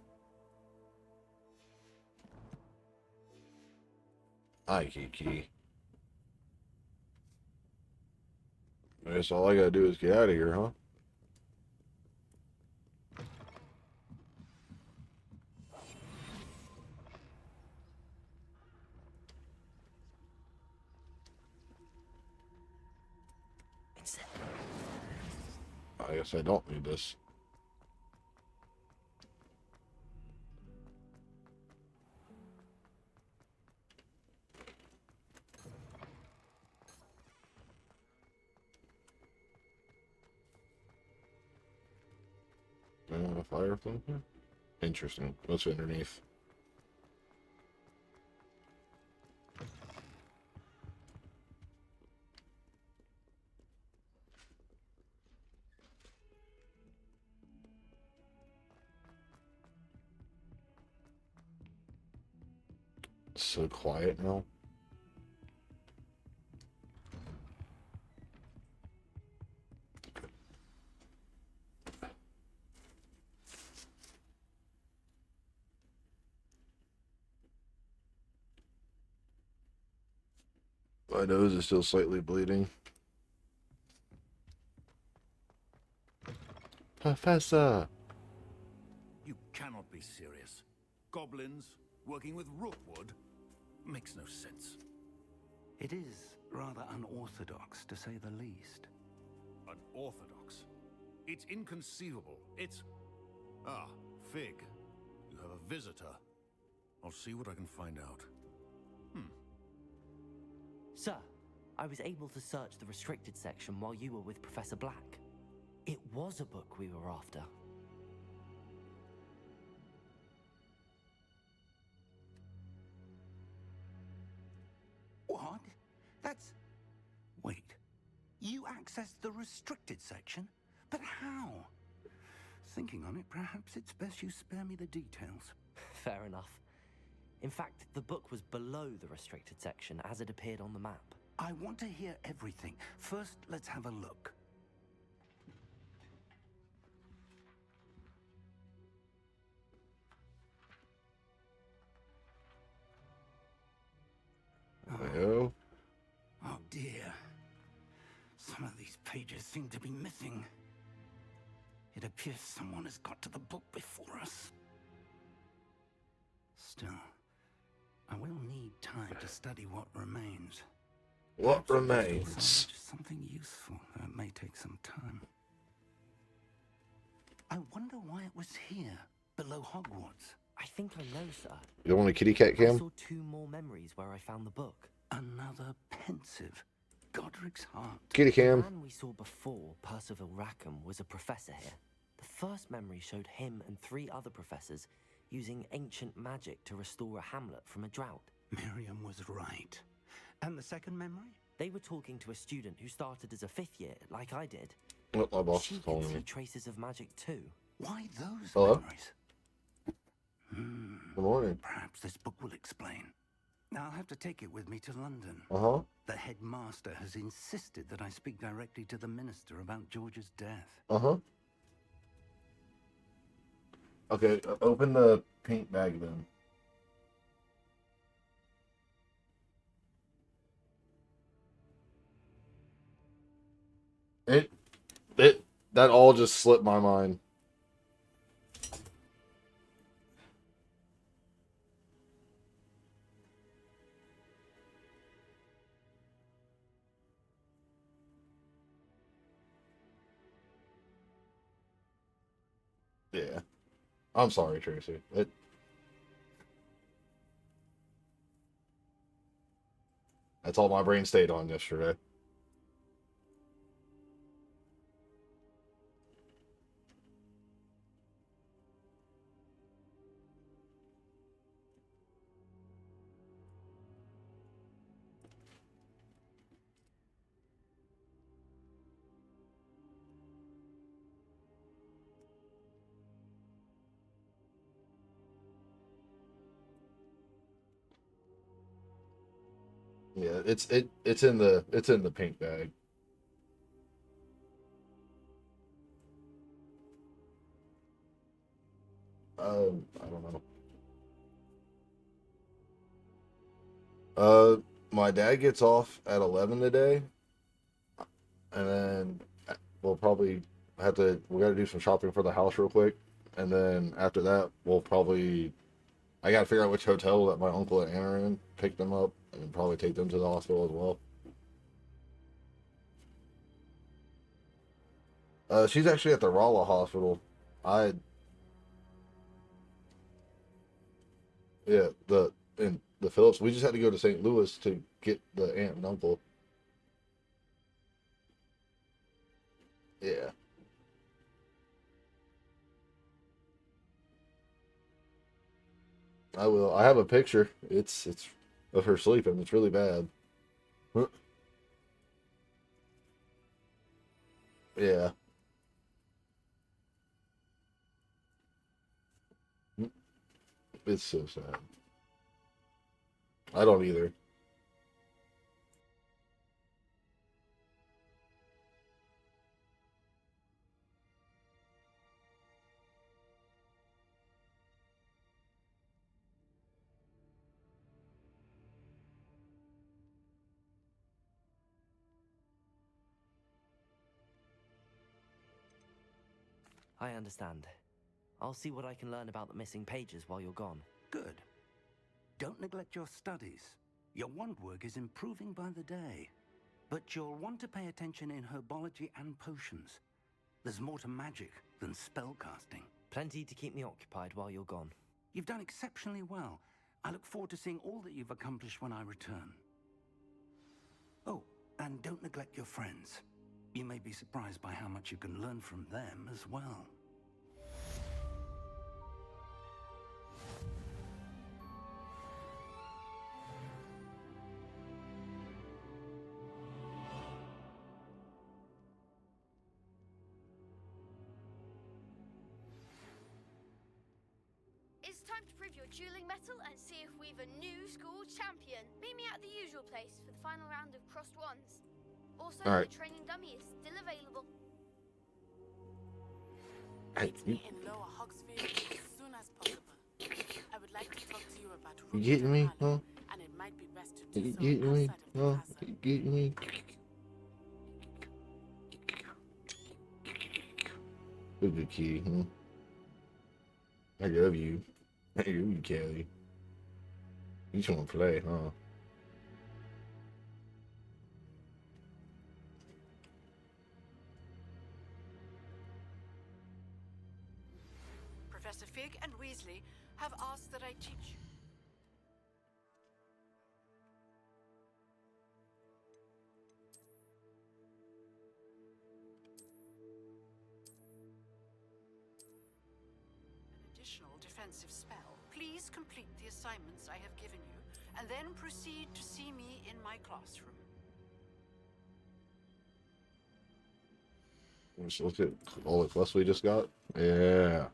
Hi, Kiki. I guess all I gotta do is get out of here, huh? I guess I don't need this. A fire flame here? Interesting. What's underneath? It's so quiet now. My nose is still slightly bleeding. Professor! You cannot be serious. Goblins working with rootwood makes no sense. It is rather unorthodox, to say the least. Unorthodox? It's inconceivable. It's... Ah, Fig. You have a visitor. I'll see what I can find out. Sir, I was able to search the restricted section while you were with Professor Black. It was a book we were after. What? That's... Wait. You accessed the restricted section? But how? Thinking on it, perhaps it's best you spare me the details. Fair enough. In fact, the book was below the restricted section as it appeared on the map. I want to hear everything. First, let's have a look. Oh. Oh dear. Some of these pages seem to be missing. It appears someone has got to the book before us. Still, I will need time to study what remains. What Perhaps I remains? can salvage something useful, though it may take some time. I wonder why it was here, below Hogwarts. I think I know, sir. You don't want a kitty cat I cam? saw 2 more memories where I found the book. Another pensive. Godric's heart. Kitty The cam. man we saw before, Percival Rackham, was a professor here. The first memory showed him and 3 other professors using ancient magic to restore a hamlet from a drought. Miriam was right. And the second memory? They were talking to a student who started as a 5th year, like I did. What my boss She is could calling see me. traces of magic too. Why those Hello? memories? Good morning. Perhaps this book will explain. I'll have to take it with me to London. Uh-huh. The headmaster has insisted that I speak directly to the minister about George's death. Uh-huh. Okay, open the pink bag then. That all just slipped my mind. Yeah. I'm sorry, Tracy. That's all my brain stayed on yesterday. Yeah, it's in the pink bag. I don't know. My dad gets off at 11 today, and then we'll probably we got to do some shopping for the house real quick, and then after that I got to figure out which hotel that my uncle and aunt are in, pick them up, and probably take them to the hospital as well. She's actually at the Rolla Hospital. Yeah, in the Phillips. We just had to go to St. Louis to get the aunt and uncle. Yeah. I will. I have a picture. It's of her sleeping. It's really bad. Huh. Yeah. It's so sad. I don't either. I understand. I'll see what I can learn about the missing pages while you're gone. Good. Don't neglect your studies. Your wand work is improving by the day. But you'll want to pay attention in herbology and potions. There's more to magic than spellcasting. Plenty to keep me occupied while you're gone. You've done exceptionally well. I look forward to seeing all that you've accomplished when I return. Oh, and don't neglect your friends. You may be surprised by how much you can learn from them as well. It's time to prove your dueling mettle and see if we've a new school champion. Meet me at the usual place for the final round of crossed wands. Also, All right. the training dummy is still available. Meet me in Lower Hogsfield as soon as possible. I would like to talk to you about You getting me? Huh? and it might be best to You do so getting me? outside of the Huh? castle. You getting me? Good key, huh? I love you. I love you, Kelly. You just want to play, huh? Professor Fig and Weasley have asked that I teach you. An additional defensive spell. Please complete the assignments I have given you, and then proceed to see me in my classroom. Let's look at all the quests we just got. Yeah.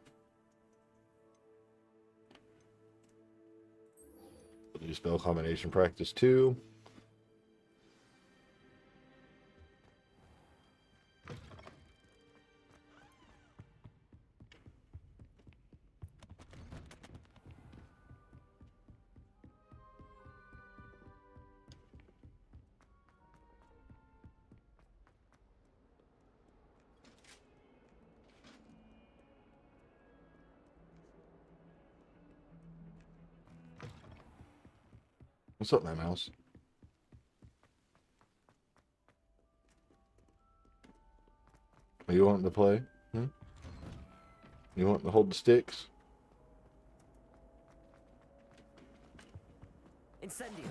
Do spell combination practice 2. What's up, my mouse? Are you wanting to play? Hmm? You want to hold the sticks? Incendio!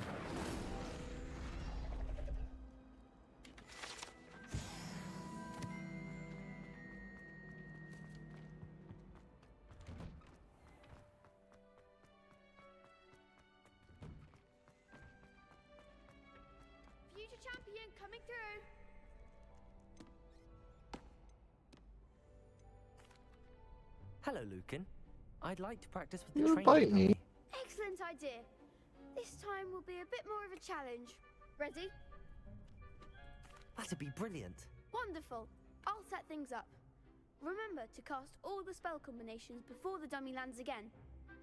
Future champion coming through. Hello, Lucan. I'd like to practice with the You're training biting me. dummy. Excellent idea. This time will be a bit more of a challenge. Ready? That'd be brilliant. Wonderful. I'll set things up. Remember to cast all the spell combinations before the dummy lands again.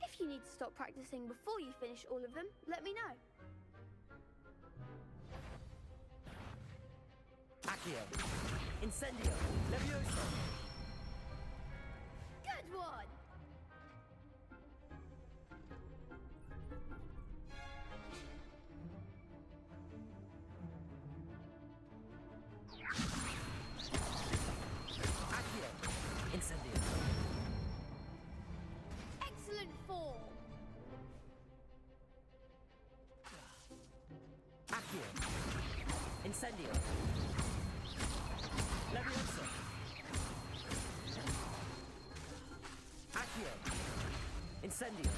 If you need to stop practicing before you finish all of them, let me know. Accio! Incendio! Levioso! Good one! Accio! Incendio! Excellent form! Accio! Incendio! Levioso! Accio! Incendio!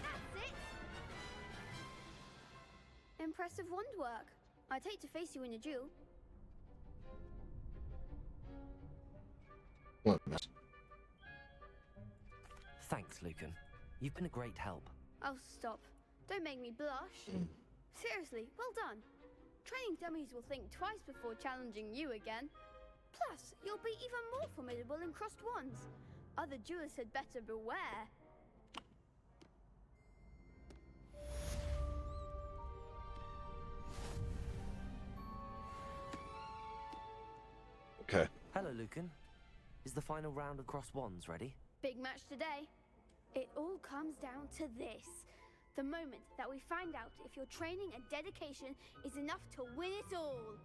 That's it! Impressive wand work. I'd hate to face you in a duel. What? Thanks, Lucan. You've been a great help. Oh, stop. Don't make me blush. Seriously, well done. Training dummies will think twice before challenging you again. Plus, you'll be even more formidable in crossed wands. Other duelists had better beware. Okay. Hello, Lucan. Is the final round of cross wands ready? Big match today. It all comes down to this. The moment that we find out if your training and dedication is enough to win it all.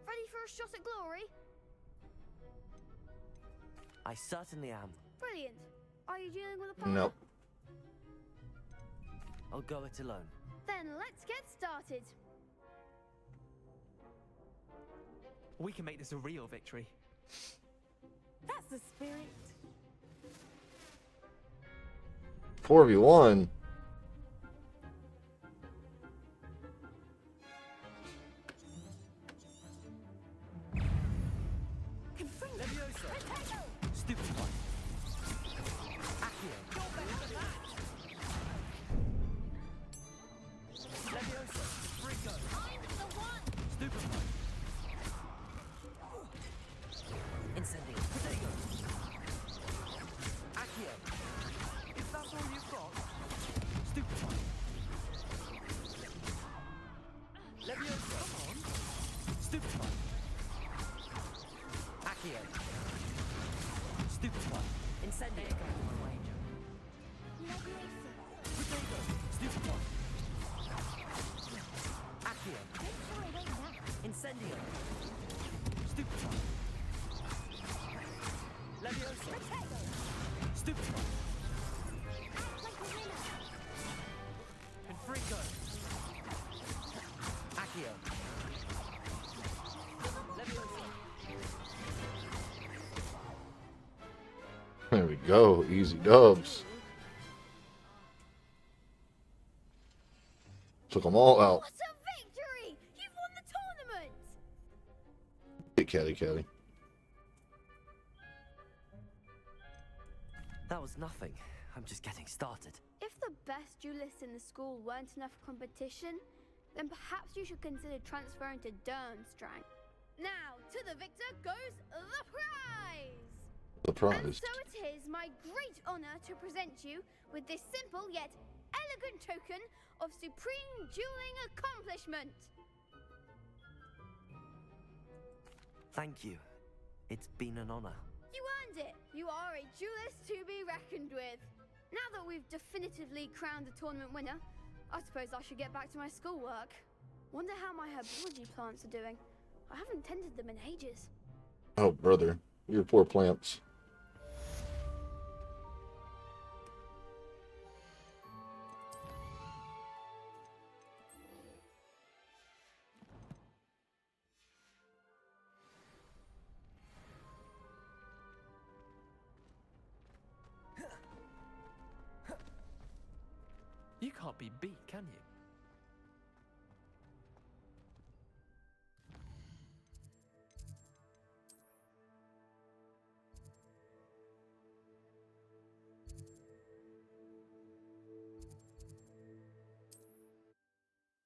Ready for a shot at glory? I certainly am. Brilliant. Are you dealing with a partner? Nope. I'll go it alone. Then let's get started. We can make this a real victory. That's the spirit. 4v1. Levioso. Stupid one. Accio. Levioso. Frico. Stupid one. Incendio. Protego. Accio. If that's all you've got. Stupid one. Levioso. Come on. Stupid one. Accio. Stupid one. Incendio. Protego. Stupid one. Accio. Incendio. Stupid one. Levioso. Stupid one. Confringo. Accio. Levioso. There we go. Easy dubs. Took them all out. What a victory! You've won the tournament! Caddy, caddy. That was nothing. I'm just getting started. If the best duelists in the school weren't enough competition, then perhaps you should consider transferring to Durmstrang. Now, to the victor goes the prize! The prize. And so it is my great honor to present you with this simple yet elegant token of supreme dueling accomplishment. Thank you. It's been an honor. You earned it. You are a duelist to be reckoned with. Now that we've definitively crowned the tournament winner, I suppose I should get back to my schoolwork. Wonder how my herbology plants are doing. I haven't tended them in ages. Oh, brother. Your poor plants. You can't be beat, can you?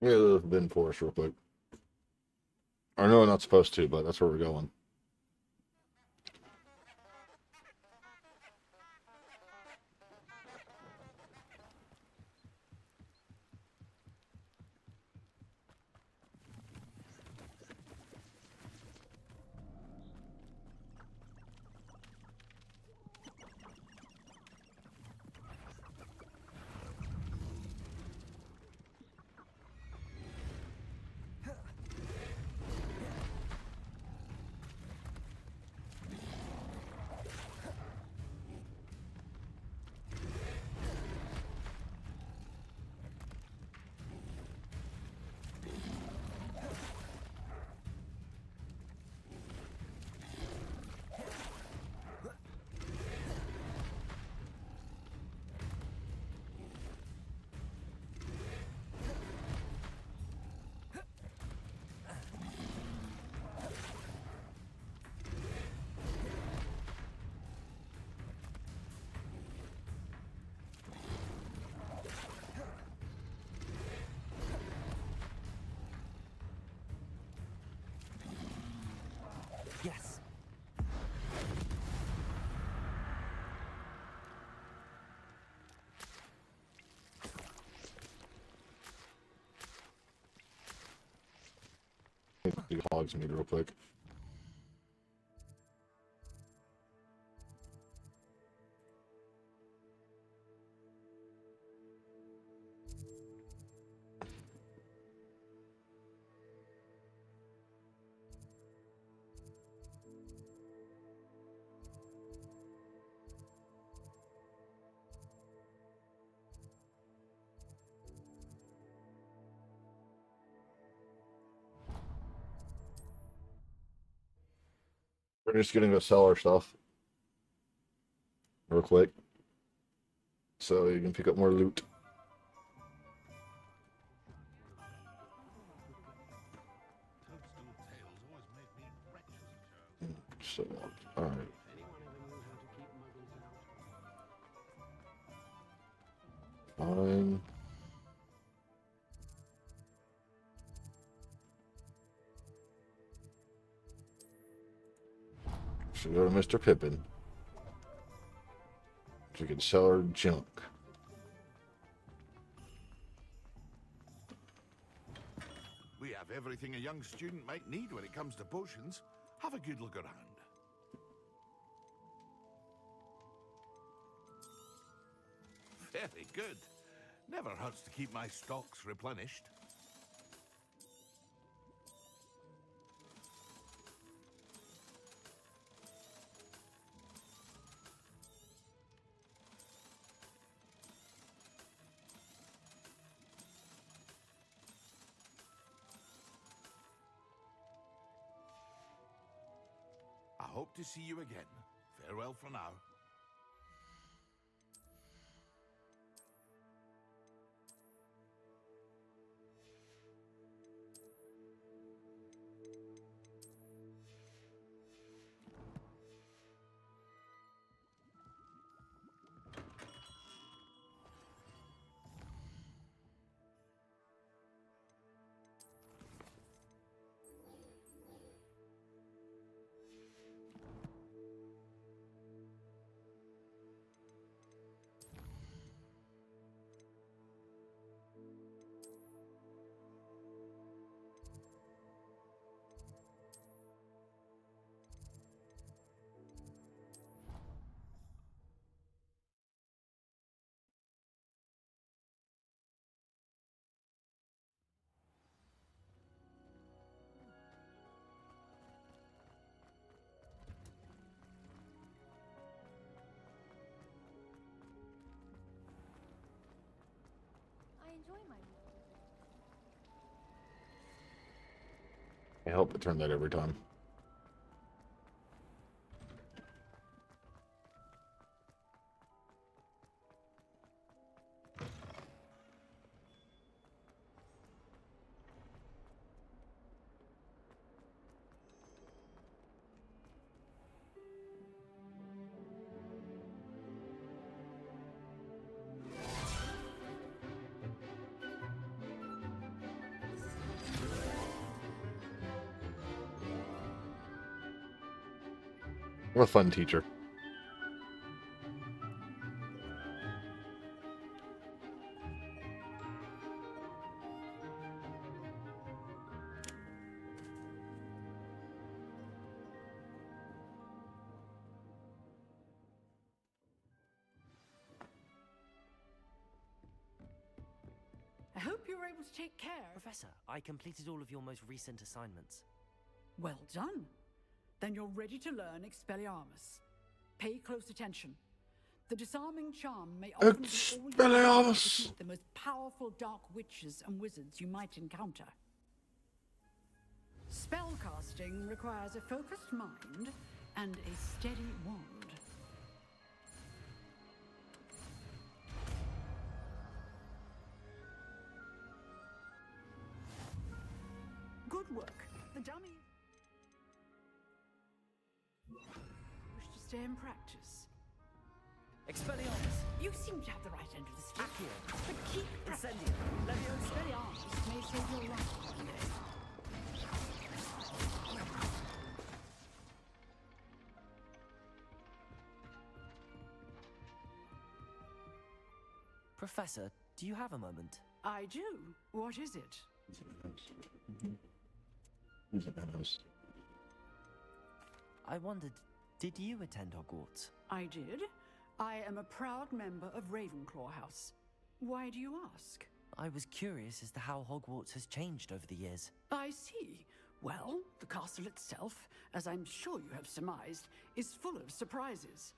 Yeah, the bin for us real quick. I know I'm not supposed to, but that's where we're going. Hogsmeade real quick. We're just gonna go sell our stuff real quick so you can pick up more loot. So, all right. Fine. So go to Mr. Pippin. So we can sell our junk. We have everything a young student might need when it comes to potions. Have a good look around. Very good. Never hurts to keep my stocks replenished. I hope to see you again. Farewell for now. I enjoy my I hope it turned that every time. What a fun teacher. I hope you were able to take care. Professor, I completed all of your most recent assignments. Well done. Then you're ready to learn Expelliarmus. Pay close attention. The disarming charm may often be all you need to defeat the most powerful dark witches and wizards you might encounter. Spellcasting requires a focused mind and a steady wand. Good work. The dummy wish to stay in practice. Expelliarmus! You seem to have the right end of the stick. Accio! But keep Incendio! Levio Expelliarmus may save your life one day. Professor, do you have a moment? I do. What is it? I wondered, did you attend Hogwarts? I did. I am a proud member of Ravenclaw House. Why do you ask? I was curious as to how Hogwarts has changed over the years. I see. Well, the castle itself, as I'm sure you have surmised, is full of surprises.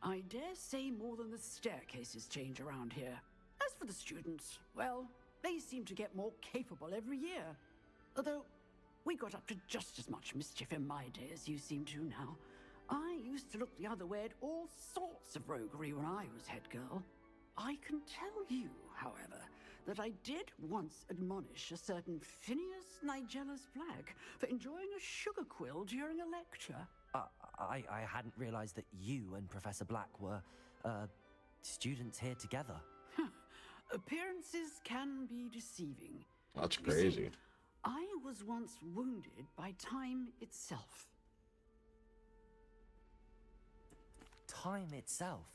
I dare say more than the staircases change around here. As for the students, well, they seem to get more capable every year. Although, we got up to just as much mischief in my day as you seem to now. I used to look the other way at all sorts of roguery when I was head girl. I can tell you, however, that I did once admonish a certain Phineas Nigella's Black for enjoying a sugar quill during a lecture. I hadn't realized that you and Professor Black were, students here together. Appearances can be deceiving. That's You see, crazy. I was once wounded by time itself. Time itself?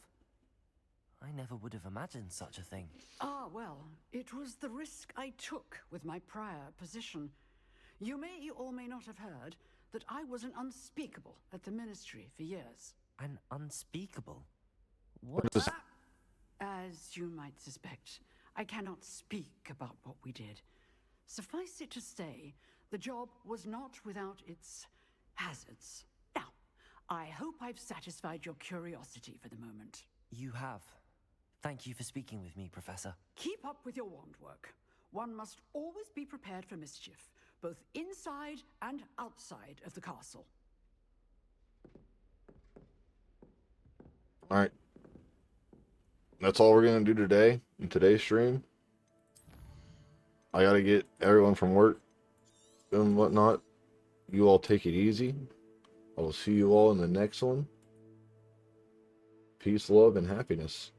I never would have imagined such a thing. Ah, well, it was the risk I took with my prior position. You may or may not have heard that I was an unspeakable at the Ministry for years. An unspeakable? What is- As you might suspect, I cannot speak about what we did. Suffice it to say, the job was not without its hazards. Now, I hope I've satisfied your curiosity for the moment. You have. Thank you for speaking with me, Professor. Keep up with your wand work. One must always be prepared for mischief, both inside and outside of the castle. Alright. That's all we're going to do today in today's stream. I got to get everyone from work and whatnot. You all take it easy. I will see you all in the next one. Peace, love, and happiness.